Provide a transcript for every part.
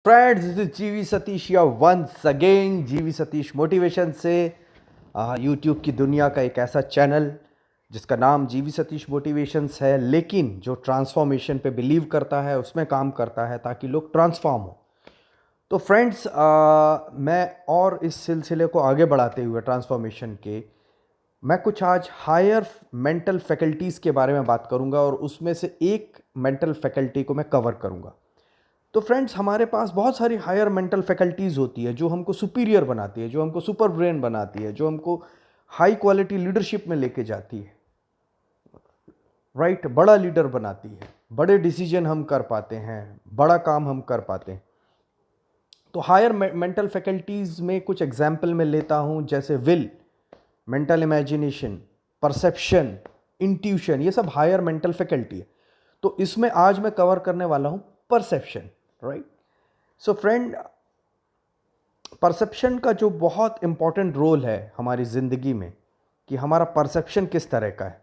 Friends, this is जीवी सतीश या once again जीवी सतीश मोटिवेशन से यूट्यूब की दुनिया का एक ऐसा चैनल जिसका नाम जीवी सतीश मोटिवेशंस है, लेकिन जो ट्रांसफॉर्मेशन पे बिलीव करता है, उसमें काम करता है ताकि लोग ट्रांसफॉर्म हो। तो फ्रेंड्स, मैं और इस सिलसिले को आगे बढ़ाते हुए ट्रांसफॉर्मेशन के मैं कुछ आज हायर मेंटल फैकल्टीज़ के बारे में बात करूंगा और उसमें से एक मेंटल फैकल्टी को मैं कवर करूंगा। तो फ्रेंड्स, हमारे पास बहुत सारी हायर मेंटल फैकल्टीज़ होती है जो हमको सुपीरियर बनाती है, जो हमको सुपर ब्रेन बनाती है, जो हमको हाई क्वालिटी लीडरशिप में लेके जाती है, राइट। बड़ा लीडर बनाती है, बड़े डिसीजन हम कर पाते हैं, बड़ा काम हम कर पाते हैं। तो हायर मेंटल फैकल्टीज़ में कुछ एग्जाम्पल मैं लेता हूँ, जैसे will, mental imagination, perception, intuition, ये सब हायर मेंटल फैकल्टी है। तो इसमें आज मैं कवर करने वाला हूँ perception, right. So friend, perception का जो बहुत इंपॉर्टेंट रोल है हमारी ज़िंदगी में कि हमारा परसेप्शन किस तरह का है।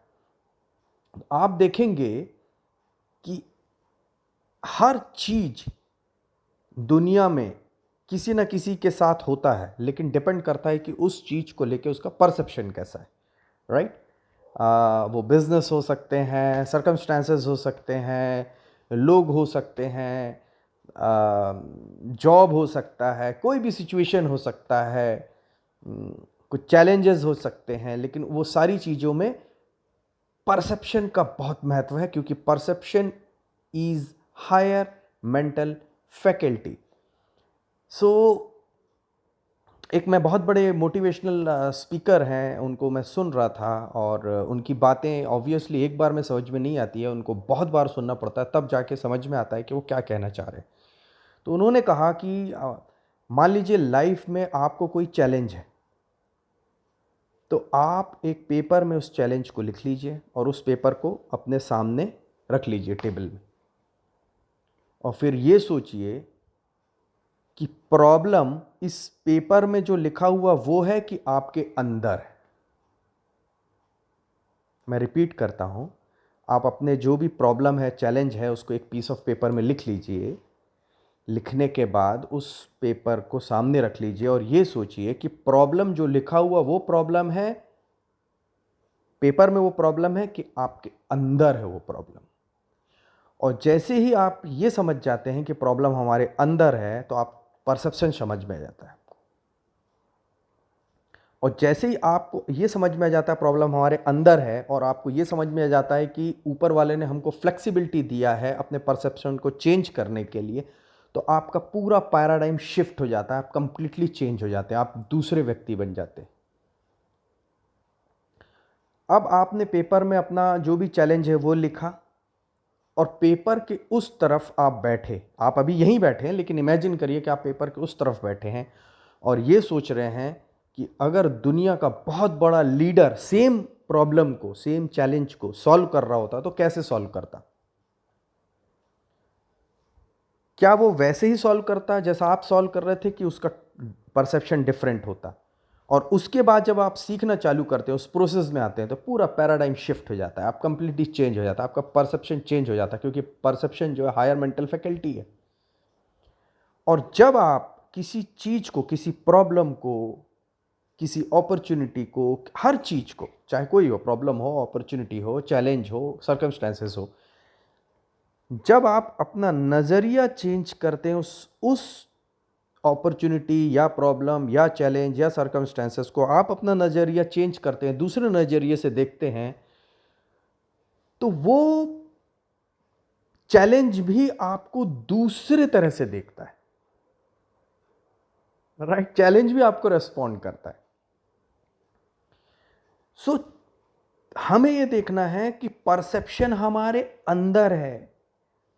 आप देखेंगे कि हर चीज दुनिया में किसी ना किसी के साथ होता है, लेकिन डिपेंड करता है कि उस चीज को लेके उसका परसेप्शन कैसा है, राइट। वो बिजनेस हो सकते हैं, सर्कमस्टांसेस हो सकते हैं, लोग हो सकते हैं, जॉब हो सकता है, कोई भी सिचुएशन हो सकता है, कुछ चैलेंजेस हो सकते हैं, लेकिन वो सारी चीज़ों में परसेप्शन का बहुत महत्व है, क्योंकि perception is higher mental faculty. So एक मैं बहुत बड़े मोटिवेशनल स्पीकर हैं, उनको मैं सुन रहा था और उनकी बातें ऑब्वियसली एक बार में समझ में नहीं आती है, उनको बहुत बार सुनना पड़ता है, तब जाके समझ में आता है कि वो क्या कहना चाह रहे हैं। तो उन्होंने कहा कि मान लीजिए लाइफ में आपको कोई चैलेंज है, तो आप एक पेपर में उस चैलेंज को लिख लीजिए और उस पेपर को अपने सामने रख लीजिए टेबल में, और फिर ये सोचिए कि प्रॉब्लम इस पेपर में जो लिखा हुआ वो है कि आपके अंदर है। मैं रिपीट करता हूँ, आप अपने जो भी प्रॉब्लम है, चैलेंज है, उसको एक पीस ऑफ पेपर में लिख लीजिए। लिखने के बाद उस पेपर को सामने रख लीजिए और ये सोचिए कि प्रॉब्लम जो लिखा हुआ वो प्रॉब्लम है, पेपर में वो प्रॉब्लम है कि आपके अंदर है वो प्रॉब्लम। और जैसे ही आप ये समझ जाते हैं कि प्रॉब्लम हमारे अंदर है, तो आप परसेप्शन समझ में आ जाता है आपको। और जैसे ही आपको ये समझ में आ जाता है प्रॉब्लम हमारे अंदर है, और आपको ये समझ में आ जाता है कि ऊपर वाले ने हमको फ्लेक्सिबिलिटी दिया है अपने परसेप्शन को चेंज करने के लिए, तो आपका पूरा पैराडाइम शिफ्ट हो जाता है, आप कंप्लीटली चेंज हो जाते हैं, आप दूसरे व्यक्ति बन जाते हैं। अब आपने पेपर में अपना जो भी चैलेंज है वो लिखा, और पेपर के उस तरफ आप बैठे, आप अभी यहीं बैठे हैं, लेकिन इमेजिन करिए कि आप पेपर के उस तरफ बैठे हैं और ये सोच रहे हैं कि अगर दुनिया का बहुत बड़ा लीडर सेम प्रॉब्लम को, सेम चैलेंज को सॉल्व कर रहा होता तो कैसे सॉल्व करता। क्या वो वैसे ही सॉल्व करता जैसा आप सॉल्व कर रहे थे, कि उसका परसेप्शन डिफरेंट होता। और उसके बाद जब आप सीखना चालू करते हैं, उस प्रोसेस में आते हैं, तो पूरा पैराडाइम शिफ्ट हो जाता है, आप कंप्लीटली चेंज हो जाता है, आपका परसेप्शन चेंज हो जाता है, क्योंकि परसेप्शन जो है हायर मेंटल फैकल्टी है। और जब आप किसी चीज को, किसी प्रॉब्लम को, किसी अपॉर्चुनिटी को, हर चीज को, चाहे कोई हो, प्रॉब्लम हो, अपॉर्चुनिटी हो, चैलेंज हो, सर्कमस्टेंसेस हो, जब आप अपना नजरिया चेंज करते हैं उस अपॉर्चुनिटी या प्रॉब्लम या चैलेंज या सर्कमस्टेंसेस को, आप अपना नज़रिया चेंज करते हैं, दूसरे नज़रिए से देखते हैं, तो वो चैलेंज भी आपको दूसरे तरह से देखता है, राइट। चैलेंज भी आपको रेस्पॉन्ड करता है। सो हमें ये देखना है कि परसेप्शन हमारे अंदर है,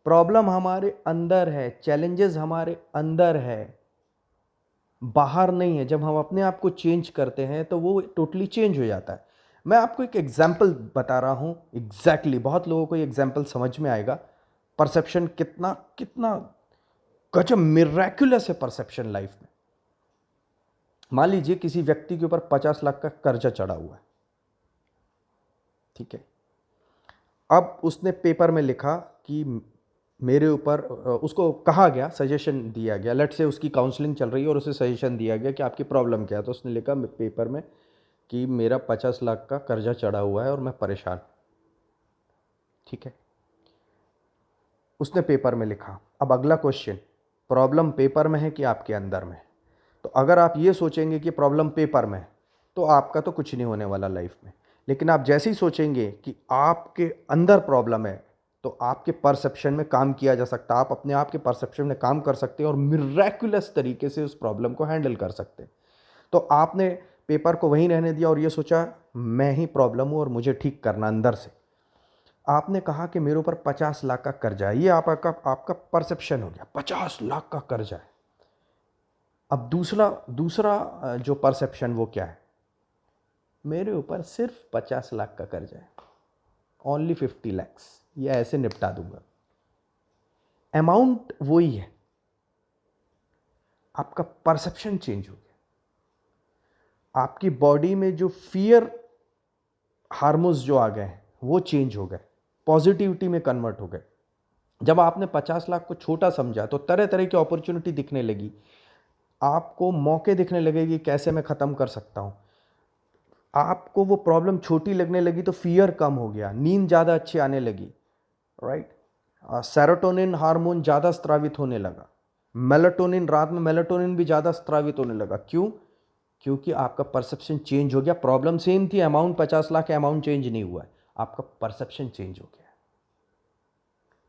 प्रॉब्लम हमारे अंदर है, चैलेंजेस हमारे अंदर है, बाहर नहीं है। जब हम अपने आप को चेंज करते हैं तो वो टोटली चेंज हो जाता है। मैं आपको एक एग्जाम्पल बता रहा हूँ, एग्जैक्टली बहुत लोगों को ये एग्जाम्पल समझ में आएगा। परसेप्शन कितना कितना गजब मिरेक्युलस है परसेप्शन लाइफ में। मान लीजिए किसी व्यक्ति के ऊपर 50 लाख का कर्जा चढ़ा हुआ है, ठीक है। अब उसने पेपर में लिखा कि मेरे ऊपर उसको कहा गया, सजेशन दिया गया, लेट से उसकी काउंसलिंग चल रही है और उसे सजेशन दिया गया कि आपकी प्रॉब्लम क्या है। तो उसने लिखा पेपर में कि मेरा 50 लाख का कर्जा चढ़ा हुआ है और मैं परेशान। ठीक है, उसने पेपर में लिखा। अब अगला क्वेश्चन, प्रॉब्लम पेपर में है कि आपके अंदर में? तो अगर आप ये सोचेंगे कि प्रॉब्लम पेपर में है तो आपका तो कुछ नहीं होने वाला लाइफ में। लेकिन आप जैसे ही सोचेंगे कि आपके अंदर प्रॉब्लम है तो आपके परसेप्शन में काम किया जा सकता है। आप अपने आप के परसेप्शन में काम कर सकते हैं और मिरेकुलस तरीके से उस प्रॉब्लम को हैंडल कर सकते हैं। तो आपने पेपर को वहीं रहने दिया और ये सोचा मैं ही प्रॉब्लम हूँ और मुझे ठीक करना अंदर से। आपने कहा कि मेरे ऊपर 50 लाख का कर्जा है, ये आपका आपका परसेप्शन हो गया, 50 लाख का कर्जा है। अब दूसरा दूसरा जो परसेप्शन वो क्या है, मेरे ऊपर सिर्फ 50 लाख का कर्जा है, ओनली 50 लैक्स, ये ऐसे निपटा दूंगा। अमाउंट वही है, आपका परसेप्शन चेंज हो गया। आपकी बॉडी में जो फियर हार्मोन्स जो आ गए हैं वो चेंज हो गए, पॉजिटिविटी में कन्वर्ट हो गए। जब आपने 50 लाख को छोटा समझा तो तरह तरह की अपॉर्चुनिटी दिखने लगी, आपको मौके दिखने लगे कि कैसे मैं ख़त्म कर सकता हूँ। आपको वो प्रॉब्लम छोटी लगने लगी तो फियर कम हो गया, नींद ज़्यादा अच्छी आने लगी, राइट। सेरोटोनिन हार्मोन ज़्यादा स्त्रावित होने लगा, मेलाटोनिन, रात में मेलाटोनिन भी ज़्यादा स्त्रावित होने लगा। क्यों? क्योंकि आपका परसेप्शन चेंज हो गया। प्रॉब्लम सेम थी, अमाउंट 50 लाख, अमाउंट चेंज नहीं हुआ है, आपका परसेप्शन चेंज हो गया।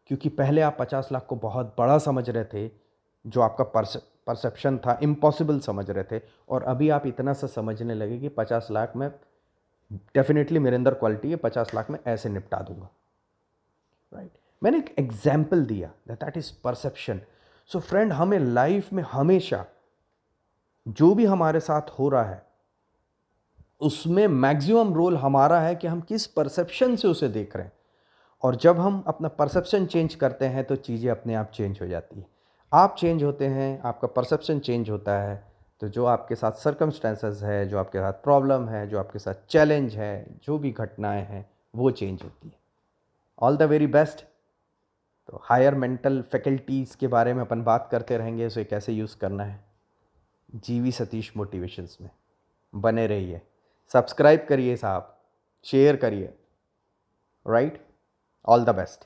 क्योंकि पहले आप 50 लाख को बहुत बड़ा समझ रहे थे, जो आपका परसेप्शन था इम्पॉसिबल समझ रहे थे, और अभी आप इतना सा समझने लगे कि 50 लाख में डेफिनेटली मेरे अंदर क्वालिटी है, 50 लाख में ऐसे निपटा दूंगा, राइट। मैंने एक एग्जाम्पल दिया, that is perception. So friend, हमें लाइफ में हमेशा जो भी हमारे साथ हो रहा है उसमें मैक्सिमम रोल हमारा है कि हम किस परसेप्शन से उसे देख रहे हैं। और जब हम अपना परसेप्शन चेंज करते हैं तो चीज़ें अपने आप चेंज हो जाती है। आप चेंज होते हैं, आपका परसेप्शन चेंज होता है, तो जो आपके साथ सर्कमस्टेंसेस है, जो आपके साथ प्रॉब्लम है, जो आपके साथ चैलेंज है, जो भी घटनाएं हैं वो चेंज होती है। All the very best. तो हायर मेंटल फैकल्टीज़ के बारे में अपन बात करते रहेंगे, उसे कैसे यूज़ करना है। जीवी सतीश मोटिवेशंस में बने रहिए, सब्सक्राइब करिए साहब, शेयर करिए, राइट। All the best.